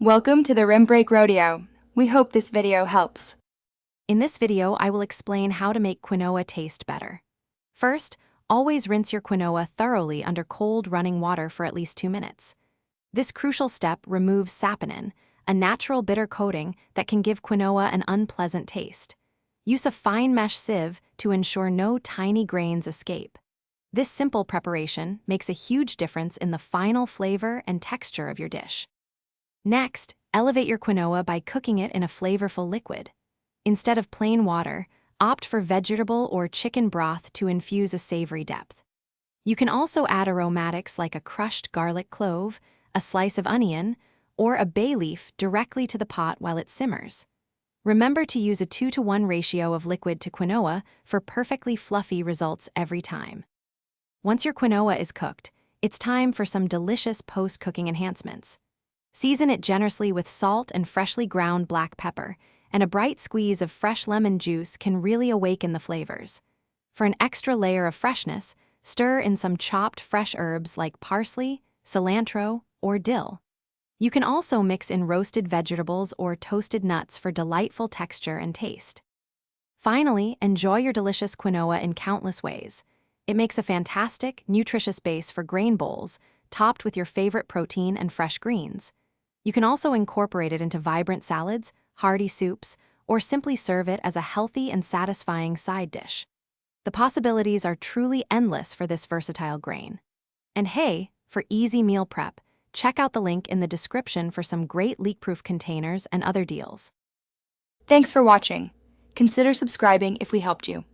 Welcome to the Rim Break Rodeo. We hope this video helps. In this video, I will explain how to make quinoa taste better. First, always rinse your quinoa thoroughly under cold running water for at least 2 minutes. This crucial step removes saponin, a natural bitter coating that can give quinoa an unpleasant taste. Use a fine mesh sieve to ensure no tiny grains escape. This simple preparation makes a huge difference in the final flavor and texture of your dish. Next, elevate your quinoa by cooking it in a flavorful liquid. Instead of plain water, opt for vegetable or chicken broth to infuse a savory depth. You can also add aromatics like a crushed garlic clove, a slice of onion, or a bay leaf directly to the pot while it simmers. Remember to use a 2-to-1 ratio of liquid to quinoa for perfectly fluffy results every time. Once your quinoa is cooked, it's time for some delicious post-cooking enhancements. Season it generously with salt and freshly ground black pepper, and a bright squeeze of fresh lemon juice can really awaken the flavors. For an extra layer of freshness, stir in some chopped fresh herbs like parsley, cilantro, or dill. You can also mix in roasted vegetables or toasted nuts for delightful texture and taste. Finally, enjoy your delicious quinoa in countless ways. It makes a fantastic, nutritious base for grain bowls, topped with your favorite protein and fresh greens. You can also incorporate it into vibrant salads, hearty soups, or simply serve it as a healthy and satisfying side dish. The possibilities are truly endless for this versatile grain. And hey, for easy meal prep, check out the link in the description for some great leak-proof containers and other deals. Thanks for watching. Consider subscribing if we helped you.